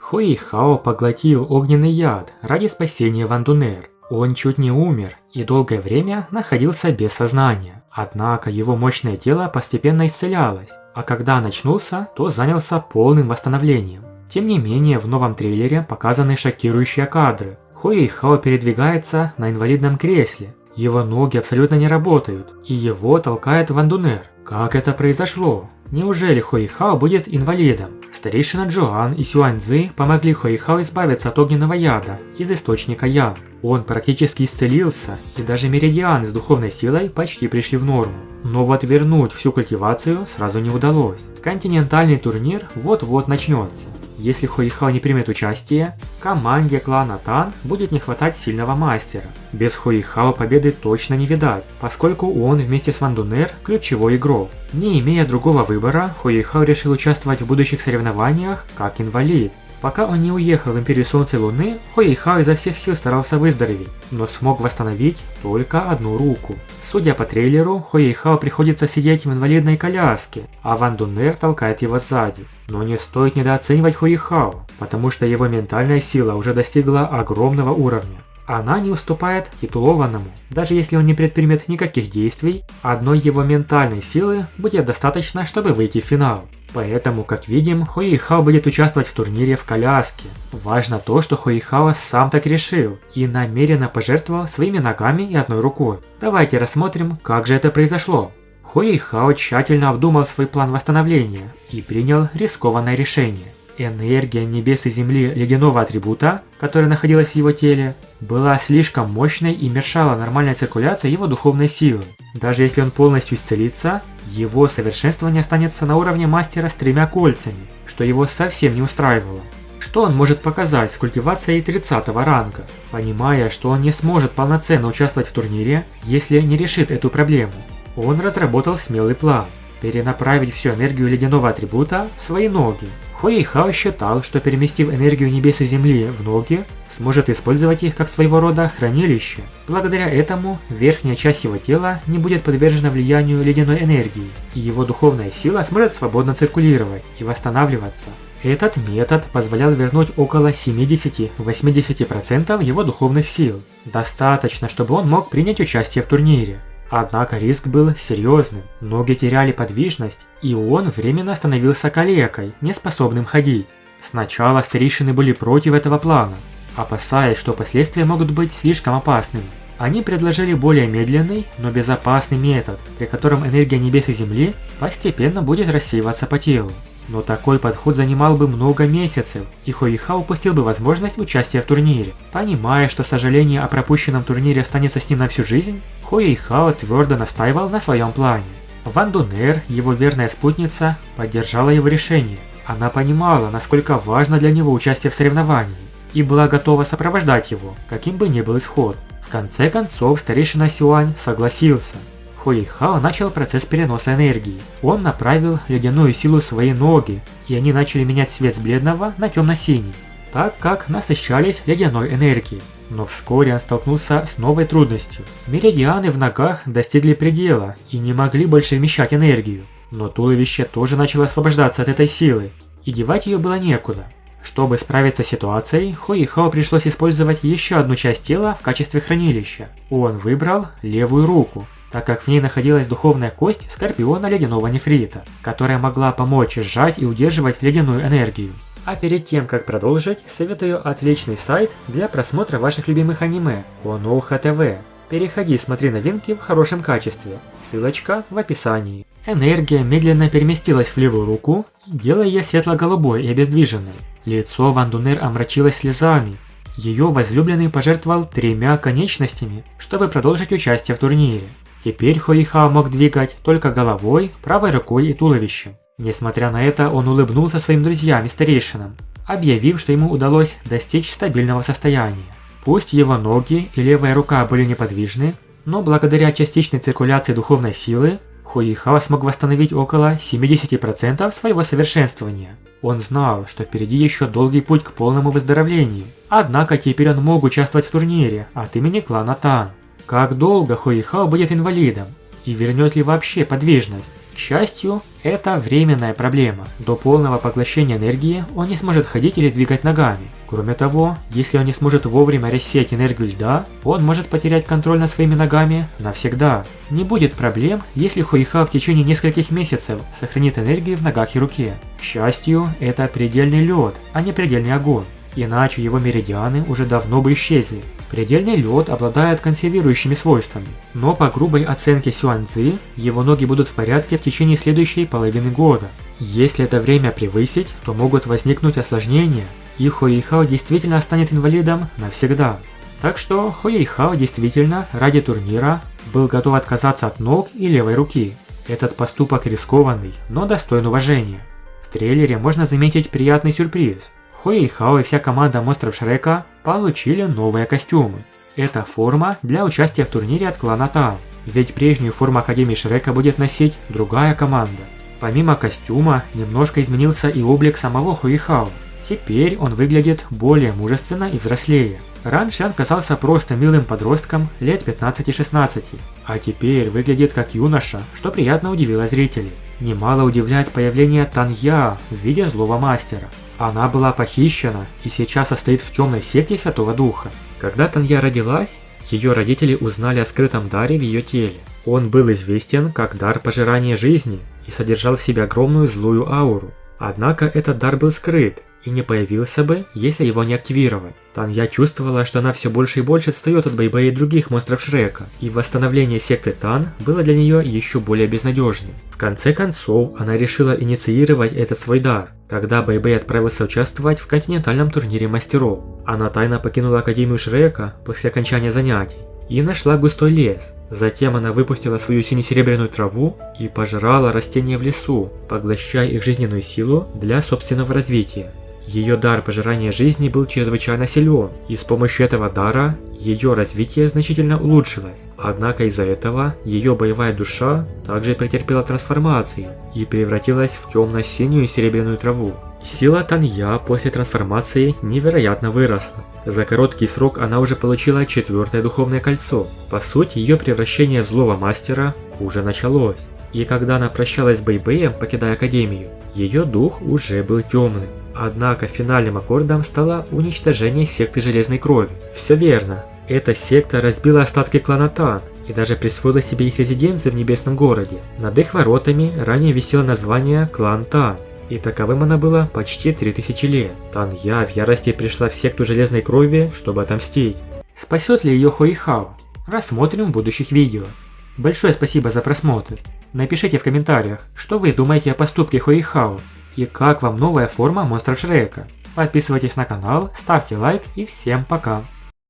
Хуэйхао поглотил огненный яд ради спасения Ван Дунер. Он чуть не умер и долгое время находился без сознания. Однако его мощное тело постепенно исцелялось, а когда начнулся, то занялся полным восстановлением. Тем не менее, в новом трейлере показаны шокирующие кадры. Хуэйхао передвигается на инвалидном кресле. Его ноги абсолютно не работают, и его толкает Ван Дунер. Как это произошло? Неужели Хуэйхао будет инвалидом? Старейшина Джоан и Сюань Цзы помогли Хуэйхао избавиться от огненного яда из источника Ян. Он практически исцелился, и даже меридианы с духовной силой почти пришли в норму. Но вот вернуть всю культивацию сразу не удалось. Континентальный турнир вот-вот начнется. Если Хуэйхао не примет участие, команде клана Тан будет не хватать сильного мастера. Без Хуэйхао победы точно не видать, поскольку он вместе с Ван Дунер ключевой игрок. Не имея другого выбора, Хуэйхао решил участвовать в будущих соревнованиях как инвалид. Пока он не уехал в Империю Солнца и Луны, Хуэйхао изо всех сил старался выздороветь, но смог восстановить только одну руку. Судя по трейлеру, Хуэйхао приходится сидеть в инвалидной коляске, а Ван Дунер толкает его сзади. Но не стоит недооценивать Хуэйхао, потому что его ментальная сила уже достигла огромного уровня. Она не уступает титулованному. Даже если он не предпримет никаких действий, одной его ментальной силы будет достаточно, чтобы выйти в финал. Поэтому, как видим, Хуэйхао будет участвовать в турнире в коляске. Важно то, что Хуэйхао сам так решил и намеренно пожертвовал своими ногами и одной рукой. Давайте рассмотрим, как же это произошло. Хуэйхао тщательно обдумал свой план восстановления и принял рискованное решение. Энергия небес и земли ледяного атрибута, которая находилась в его теле, была слишком мощной и мешала нормальной циркуляции его духовной силы. Даже если он полностью исцелится, его совершенствование останется на уровне мастера с 3 кольцами, что его совсем не устраивало. Что он может показать с культивацией 30 ранга, понимая, что он не сможет полноценно участвовать в турнире, если не решит эту проблему? Он разработал смелый план – перенаправить всю энергию ледяного атрибута в свои ноги. Хуэйхао считал, что переместив энергию небес и земли в ноги, сможет использовать их как своего рода хранилище. Благодаря этому верхняя часть его тела не будет подвержена влиянию ледяной энергии, и его духовная сила сможет свободно циркулировать и восстанавливаться. Этот метод позволял вернуть около 70-80% его духовных сил. Достаточно, чтобы он мог принять участие в турнире. Однако риск был серьезным, ноги теряли подвижность, и он временно становился калекой, неспособным ходить. Сначала старейшины были против этого плана, опасаясь, что последствия могут быть слишком опасными. Они предложили более медленный, но безопасный метод, при котором энергия небес и земли постепенно будет рассеиваться по телу. Но такой подход занимал бы много месяцев, и Хуэйхао упустил бы возможность участия в турнире. Понимая, что сожаление о пропущенном турнире останется с ним на всю жизнь, Хуэйхао твердо настаивал на своем плане. Ван Дунер, его верная спутница, поддержала его решение. Она понимала, насколько важно для него участие в соревновании, и была готова сопровождать его, каким бы ни был исход. В конце концов, старейшина Сюань согласился. Хуэйхао начал процесс переноса энергии. Он направил ледяную силу в свои ноги, и они начали менять цвет с бледного на темно-синий, так как насыщались ледяной энергией. Но вскоре он столкнулся с новой трудностью. Меридианы в ногах достигли предела и не могли больше вмещать энергию. Но туловище тоже начало освобождаться от этой силы, и девать ее было некуда. Чтобы справиться с ситуацией, Хуэйхао пришлось использовать еще одну часть тела в качестве хранилища. Он выбрал левую руку, так как в ней находилась духовная кость скорпиона ледяного нефрита, которая могла помочь сжать и удерживать ледяную энергию. А перед тем, как продолжить, советую отличный сайт для просмотра ваших любимых аниме – Konoha TV. Переходи и смотри новинки в хорошем качестве, ссылочка в описании. Энергия медленно переместилась в левую руку, делая ее светло-голубой и обездвиженной. Лицо Ван Дунер омрачилось слезами. Ее возлюбленный пожертвовал 3 конечностями, чтобы продолжить участие в турнире. Теперь Хуэйхао мог двигать только головой, правой рукой и туловищем. Несмотря на это, он улыбнулся своим друзьям и старейшинам, объявив, что ему удалось достичь стабильного состояния. Пусть его ноги и левая рука были неподвижны, но благодаря частичной циркуляции духовной силы, Хуэйхао смог восстановить около 70% своего совершенствования. Он знал, что впереди еще долгий путь к полному выздоровлению. Однако теперь он мог участвовать в турнире от имени клана Тан. Как долго Хуэйхао будет инвалидом? И вернет ли вообще подвижность? К счастью, это временная проблема. До полного поглощения энергии он не сможет ходить или двигать ногами. Кроме того, если он не сможет вовремя рассеять энергию льда, он может потерять контроль над своими ногами навсегда. Не будет проблем, если Хуэйхао в течение нескольких месяцев сохранит энергию в ногах и руке. К счастью, это предельный лед, а не предельный огонь. Иначе его меридианы уже давно бы исчезли. Предельный лед обладает консервирующими свойствами, но по грубой оценке Сюаньцзы, его ноги будут в порядке в течение следующей половины года. Если это время превысить, то могут возникнуть осложнения, и Хуэйхао действительно станет инвалидом навсегда. Так что Хуэйхао действительно ради турнира был готов отказаться от ног и левой руки. Этот поступок рискованный, но достоин уважения. В трейлере можно заметить приятный сюрприз. Хуэйхао и вся команда монстров Шрека получили новые костюмы. Это форма для участия в турнире от клана Тан, ведь прежнюю форму Академии Шрека будет носить другая команда. Помимо костюма, немножко изменился и облик самого Хуэйхао. Теперь он выглядит более мужественно и взрослее. Раньше он казался просто милым подростком лет 15-16, а теперь выглядит как юноша, что приятно удивило зрителей. Немало удивляет появление Танья в виде злого мастера. Она была похищена и сейчас состоит в темной секте Святого Духа. Когда Танья родилась, ее родители узнали о скрытом даре в ее теле. Он был известен как дар пожирания жизни и содержал в себе огромную злую ауру. Однако этот дар был скрыт и не появился бы, если его не активировать. Танья чувствовала, что она все больше и больше отстает от Бэйбэя и других монстров Шрека, и восстановление секты Тан было для нее еще более безнадежным. В конце концов, она решила инициировать этот свой дар, когда Бэйбэй отправился участвовать в континентальном турнире мастеров. Она тайно покинула Академию Шрека после окончания занятий и нашла густой лес. Затем она выпустила свою сине-серебряную траву и пожрала растения в лесу, поглощая их жизненную силу для собственного развития. Ее дар пожирания жизни был чрезвычайно силен, и с помощью этого дара ее развитие значительно улучшилось. Однако из-за этого ее боевая душа также претерпела трансформацию и превратилась в темно-синюю серебряную траву. Сила Танья после трансформации невероятно выросла. За короткий срок она уже получила 4-е духовное кольцо. По сути, ее превращение в злого мастера уже началось. И когда она прощалась с Бэйбэем, покидая Академию, ее дух уже был темным. Однако финальным аккордом стало уничтожение секты Железной Крови. Все верно, эта секта разбила остатки клана Тан и даже присвоила себе их резиденцию в Небесном городе. Над их воротами ранее висело название «Клан Тан», и таковым она была почти 3000 лет. Танья в ярости пришла в секту Железной Крови, чтобы отомстить. Спасет ли ее Хуэйхао? Рассмотрим в будущих видео. Большое спасибо за просмотр. Напишите в комментариях, что вы думаете о поступке Хуэйхао и как вам новая форма монстров Шрека. Подписывайтесь на канал, ставьте лайк и всем пока.